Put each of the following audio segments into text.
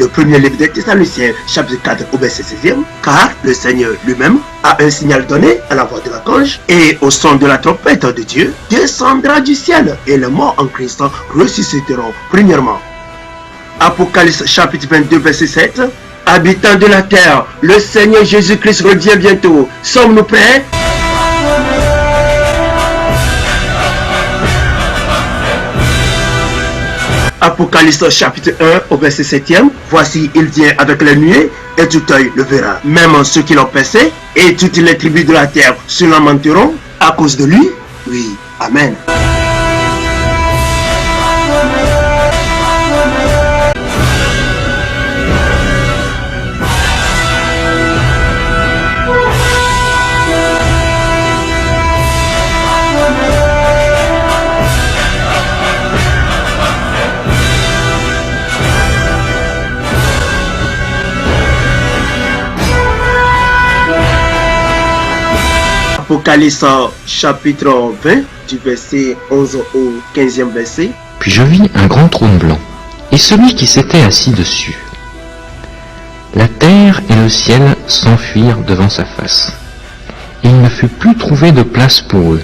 le premier livre des Thessaloniciens, chapitre 4, au verset 16e. Car le Seigneur lui-même a un signal donné à la voix de l'archange et au son de la trompette de Dieu, descendra du ciel et les morts en Christ ressusciteront premièrement. Apocalypse chapitre 22, verset 7. Habitants de la terre, le Seigneur Jésus-Christ revient bientôt. Sommes-nous prêts? Apocalypse chapitre 1 au verset 7e. Voici, il vient avec les nuées et tout œil le verra. Même ceux qui l'ont percé et toutes les tribus de la terre se lamenteront à cause de lui. Oui, amen. Apocalypse chapitre 20 du verset 11 au 15e verset. Puis je vis un grand trône blanc, et celui qui s'était assis dessus. La terre et le ciel s'enfuirent devant sa face, et il ne fut plus trouvé de place pour eux.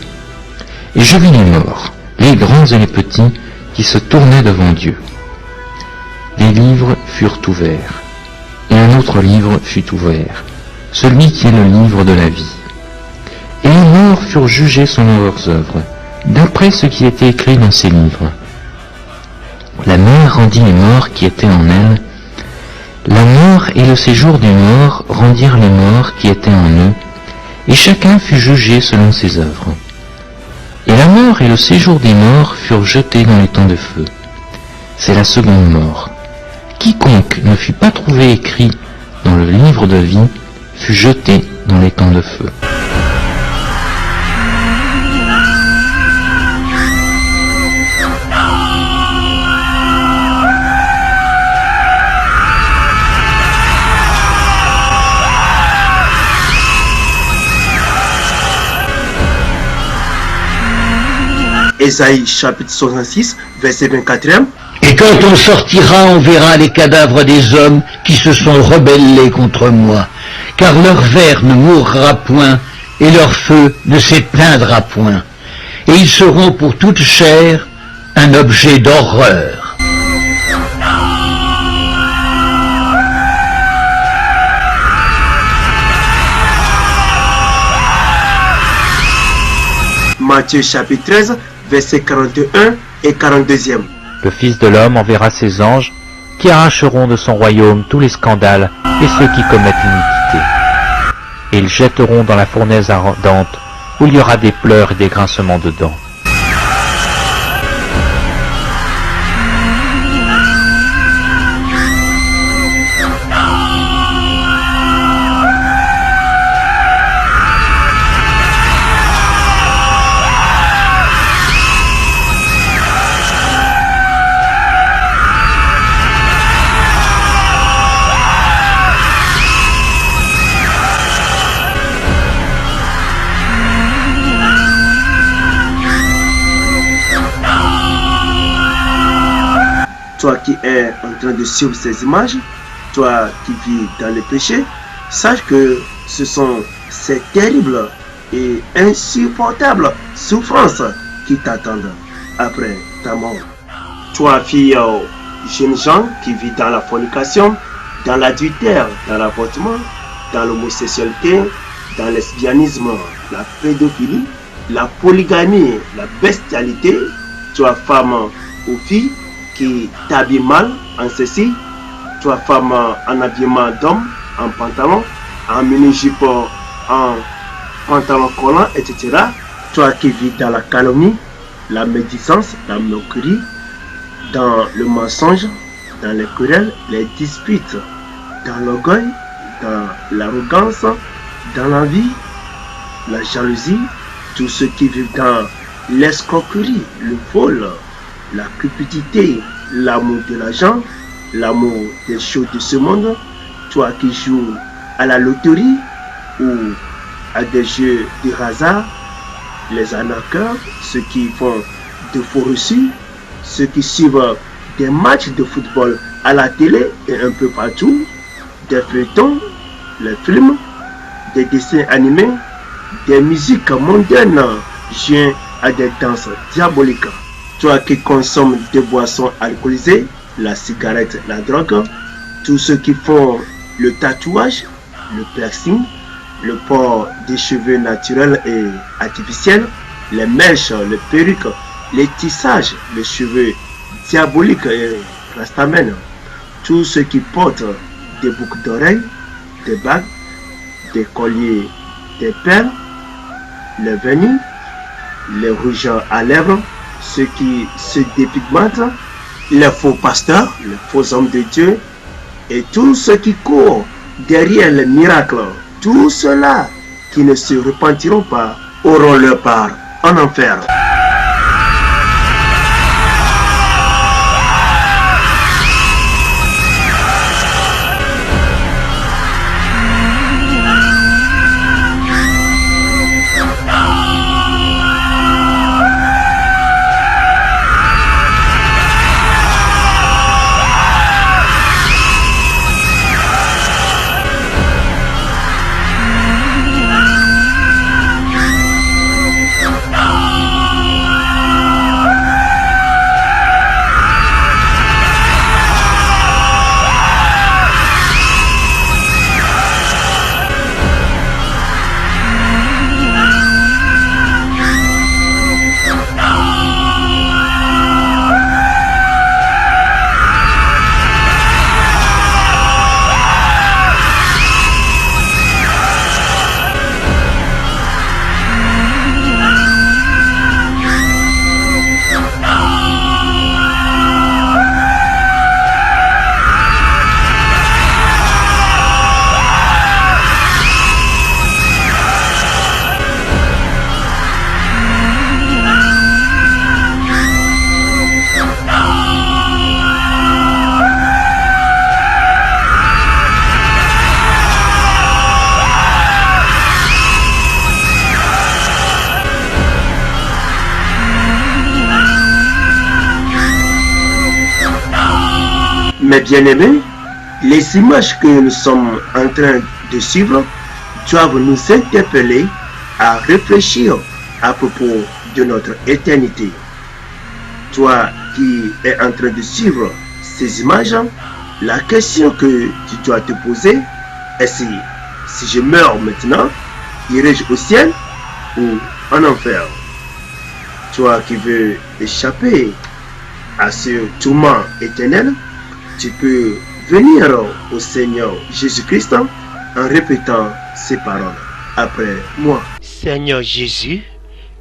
Et je vis les morts, les grands et les petits, qui se tournaient devant Dieu. Les livres furent ouverts, et un autre livre fut ouvert, celui qui est le livre de la vie. Et les morts furent jugés selon leurs œuvres, d'après ce qui était écrit dans ces livres. La mer rendit les morts qui étaient en elle. La mort et le séjour des morts rendirent les morts qui étaient en eux, et chacun fut jugé selon ses œuvres. Et la mort et le séjour des morts furent jetés dans les temps de feu. C'est la seconde mort. Quiconque ne fut pas trouvé écrit dans le livre de vie fut jeté dans les temps de feu. Ésaïe chapitre 66, verset 24e. Et quand on sortira, on verra les cadavres des hommes qui se sont rebellés contre moi, car leur ver ne mourra point, et leur feu ne s'éteindra point. Et ils seront pour toute chair un objet d'horreur. Matthieu chapitre 13, verset 41 et 42e. Le Fils de l'homme enverra ses anges qui arracheront de son royaume tous les scandales et ceux qui commettent l'iniquité. Et ils jetteront dans la fournaise ardente où il y aura des pleurs et des grincements de dents. Toi qui es en train de suivre ces images, toi qui vis dans le péché, sache que ce sont ces terribles et insupportables souffrances qui t'attendent après ta mort. Toi, fille, jeune gens qui vit dans la fornication, dans l'adultère, dans l'avortement, dans l'homosexualité, dans le lesbianisme, la pédophilie, la polygamie, la bestialité, toi, femme ou fille, qui t'habille mal en ceci, toi femme en habillement d'homme, en pantalon, en mini-jupe, en pantalon collant, etc. Toi qui vis dans la calomnie, la médisance, la moquerie, dans le mensonge, dans les querelles, les disputes, dans l'orgueil, dans l'arrogance, dans l'envie, la jalousie, tous ceux qui vivent dans l'escroquerie, le vol, la cupidité, l'amour de l'argent, l'amour des choses de ce monde, toi qui joues à la loterie ou à des jeux de hasard, les arnaqueurs, ceux qui font de faux reçus, ceux qui suivent des matchs de football à la télé et un peu partout, des feuilletons, les films, des dessins animés, des musiques mondaines jointes à des danses diaboliques. Toi qui consommes des boissons alcoolisées, la cigarette, la drogue, tous ceux qui font le tatouage, le piercing, le port des cheveux naturels et artificiels, les mèches, les perruques, les tissages, les cheveux diaboliques et rastamènes, tous ceux qui portent des boucles d'oreilles, des bagues, des colliers, des perles, les vernis, les rouges à lèvres, ceux qui se dépigmentent, les faux pasteurs, les faux hommes de Dieu, et tous ceux qui courent derrière les miracles, tous ceux-là qui ne se repentiront pas auront leur part en enfer. Mes bien-aimés, les images que nous sommes en train de suivre doivent nous interpeller à réfléchir à propos de notre éternité. Toi qui es en train de suivre ces images, la question que tu dois te poser est si je meurs maintenant, irai-je au ciel ou en enfer? Toi qui veux échapper à ce tourment éternel, tu peux venir au Seigneur Jésus-Christ en répétant ces paroles après moi. Seigneur Jésus,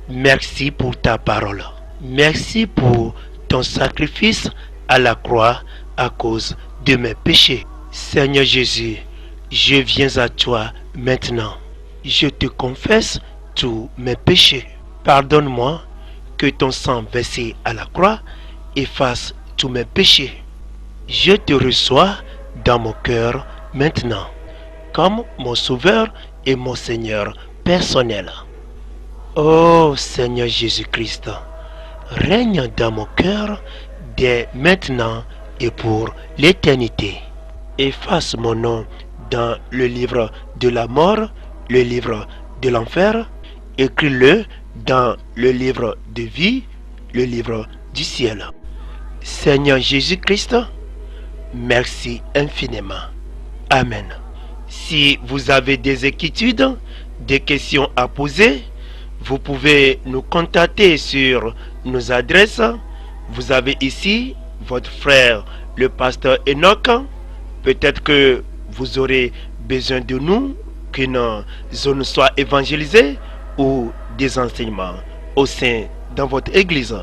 merci pour ta parole. Merci pour ton sacrifice à la croix à cause de mes péchés. Seigneur Jésus, je viens à toi maintenant. Je te confesse tous mes péchés. Pardonne-moi, que ton sang versé à la croix efface tous mes péchés. Je te reçois dans mon cœur maintenant, comme mon Sauveur et mon Seigneur personnel. Oh Seigneur Jésus-Christ, règne dans mon cœur dès maintenant et pour l'éternité. Efface mon nom dans le livre de la mort, le livre de l'enfer. Écris-le dans le livre de vie, le livre du ciel. Seigneur Jésus-Christ, merci infiniment. Amen. Si vous avez des inquiétudes, des questions à poser, vous pouvez nous contacter sur nos adresses. Vous avez ici votre frère, le pasteur Enoch. Peut-être que vous aurez besoin de nous, qu'une zone soit évangélisée ou des enseignements au sein de votre église.